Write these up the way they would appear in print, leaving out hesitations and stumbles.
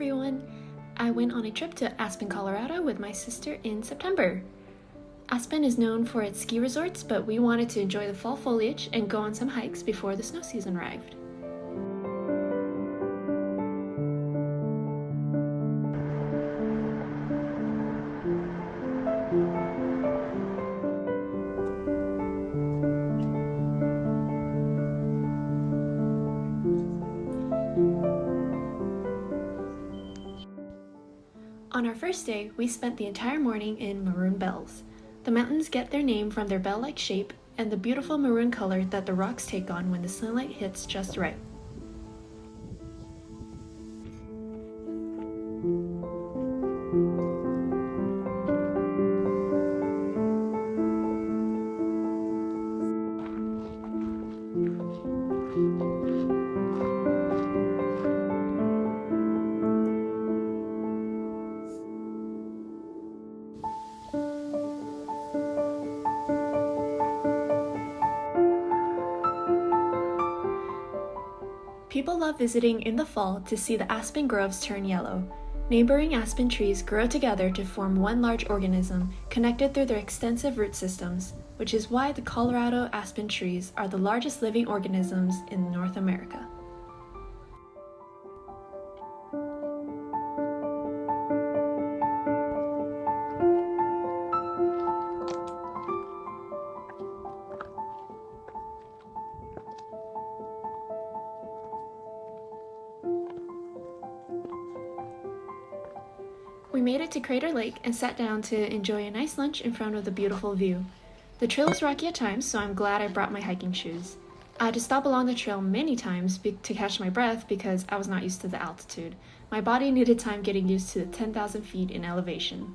everyone! I went on a trip to Aspen, Colorado with my sister in September. Aspen is known for its ski resorts, but we wanted to enjoy the fall foliage and go on some hikes before the snow season arrived. On our first day, we spent the entire morning in maroon bells. The mountains get their name from their bell-like shape and the beautiful maroon color that the rocks take on when the sunlight hits just right. People love visiting in the fall to see the aspen groves turn yellow. Neighboring aspen trees grow together to form one large organism connected through their extensive root systems, which is why the Colorado aspen trees are the largest living organisms in North America. We made it to Crater Lake and sat down to enjoy a nice lunch in front of the beautiful view. The trail is rocky at times, so I'm glad I brought my hiking shoes. I had to stop along the trail many times to catch my breath because I was not used to the altitude. My body needed time getting used to the 10,000 feet in elevation.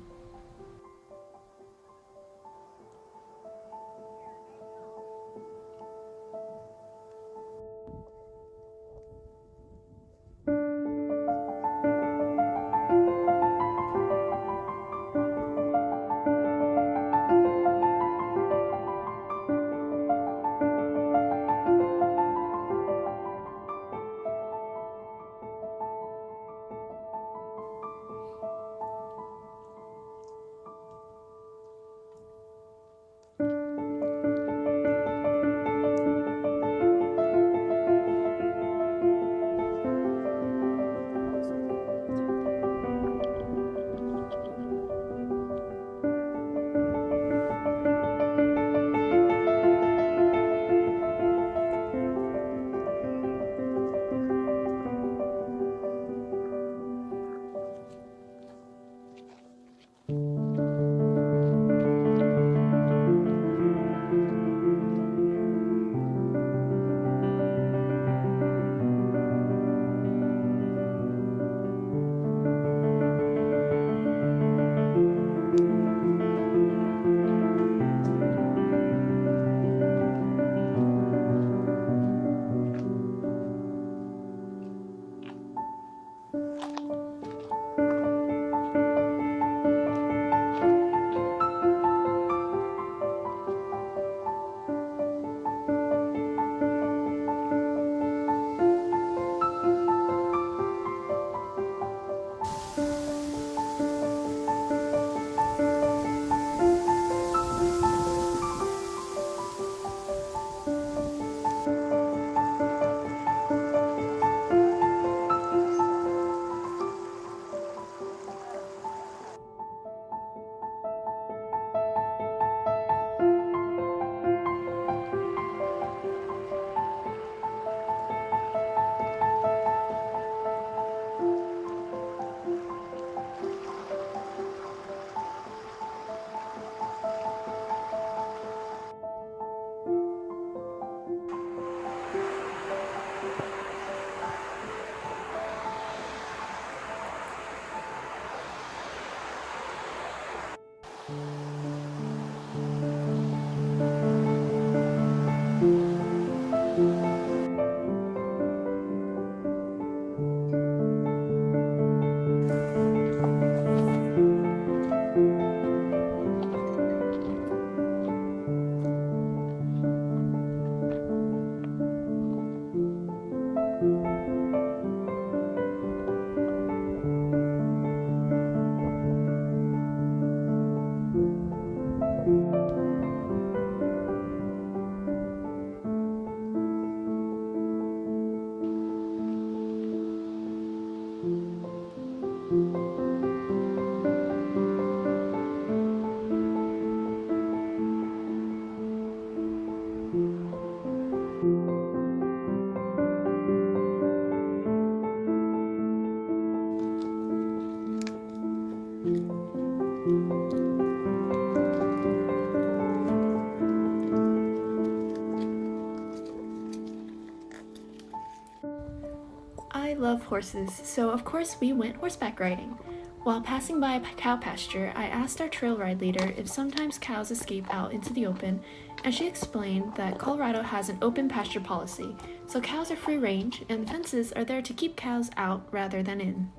I love horses, so of course we went horseback riding. While passing by a cow pasture, I asked our trail ride leader if sometimes cows escape out into the open, and she explained that Colorado has an open pasture policy, so cows are free range, and the fences are there to keep cows out rather than in.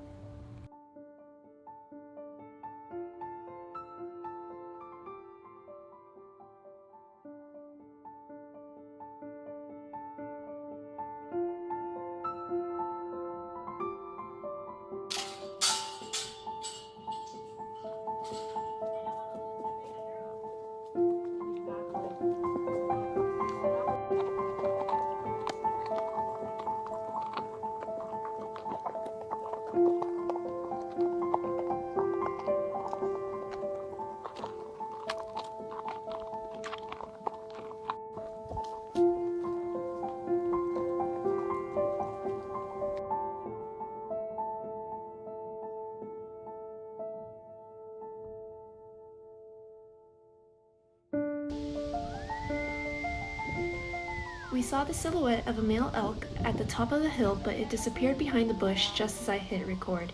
We saw the silhouette of a male elk at the top of the hill, but it disappeared behind the bush just as I hit record.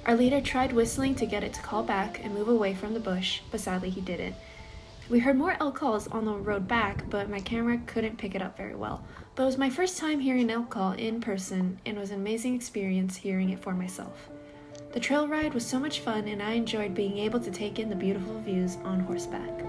Our leader tried whistling to get it to call back and move away from the bush, but sadly he didn't. We heard more elk calls on the road back, but my camera couldn't pick it up very well. But it was my first time hearing an elk call in person, and it was an amazing experience hearing it for myself. The trail ride was so much fun, and I enjoyed being able to take in the beautiful views on horseback.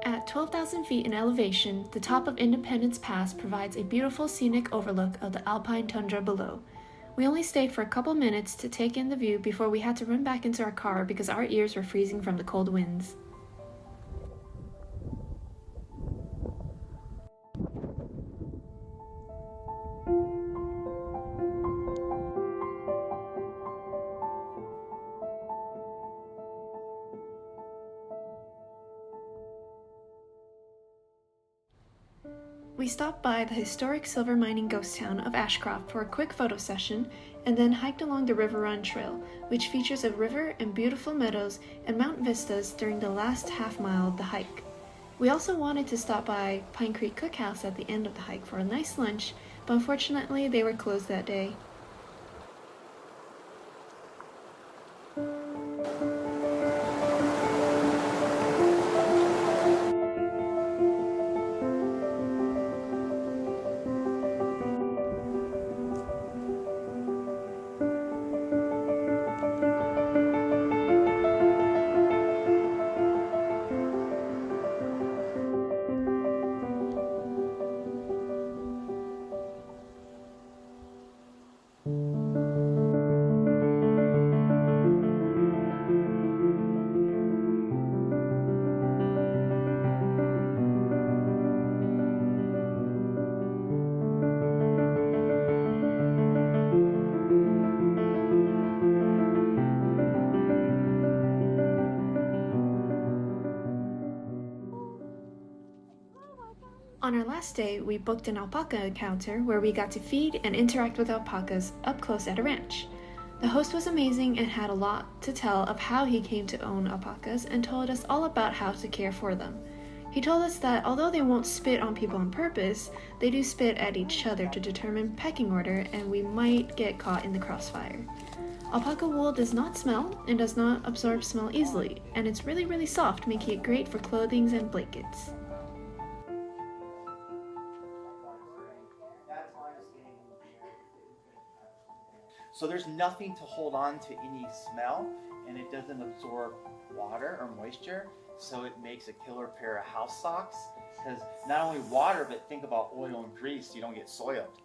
At 12,000 feet in elevation, the top of Independence Pass provides a beautiful scenic overlook of the alpine tundra below. We only stayed for a couple minutes to take in the view before we had to run back into our car because our ears were freezing from the cold winds. We stopped by the historic silver mining ghost town of Ashcroft for a quick photo session and then hiked along the River Run Trail, which features a river and beautiful meadows and mountain vistas during the last half mile of the hike. We also wanted to stop by Pine Creek Cookhouse at the end of the hike for a nice lunch, but unfortunately they were closed that day. On our last day, we booked an alpaca encounter where we got to feed and interact with alpacas up close at a ranch. The host was amazing and had a lot to tell of how he came to own alpacas and told us all about how to care for them. He told us that although they won't spit on people on purpose, they do spit at each other to determine pecking order, and we might get caught in the crossfire. Alpaca wool does not smell and does not absorb smell easily, and it's really soft, making it great for clothing and blankets. So there's nothing to hold on to any smell, and it doesn't absorb water or moisture, so it makes a killer pair of house socks, because not only water, but think about oil and grease, you don't get soiled.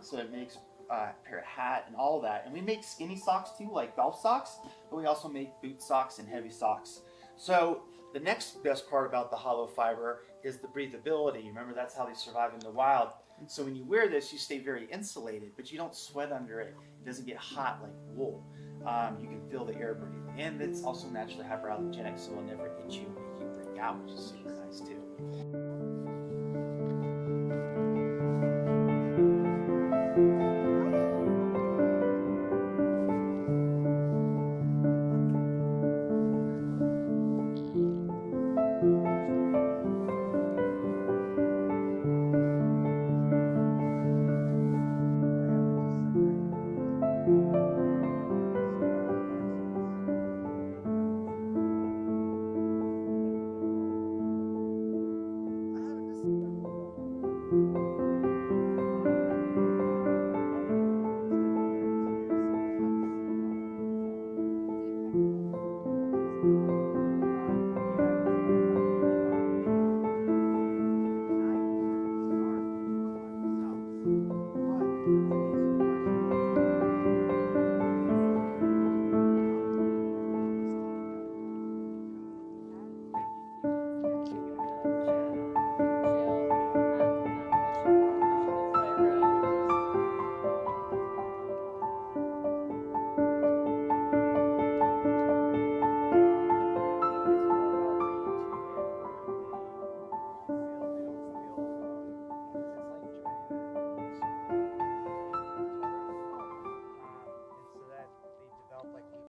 So it makes a pair of hat and all of that. And we make skinny socks too, like golf socks, but we also make boot socks and heavy socks. So the next best part about the hollow fiber is the breathability. Remember, that's how they survive in the wild. So when you wear this, you stay very insulated, but you don't sweat under it. It doesn't get hot like wool. You can feel the air breathe. And it's also naturally hyperallergenic, so it'll never itch you and make you break out, which is super nice too.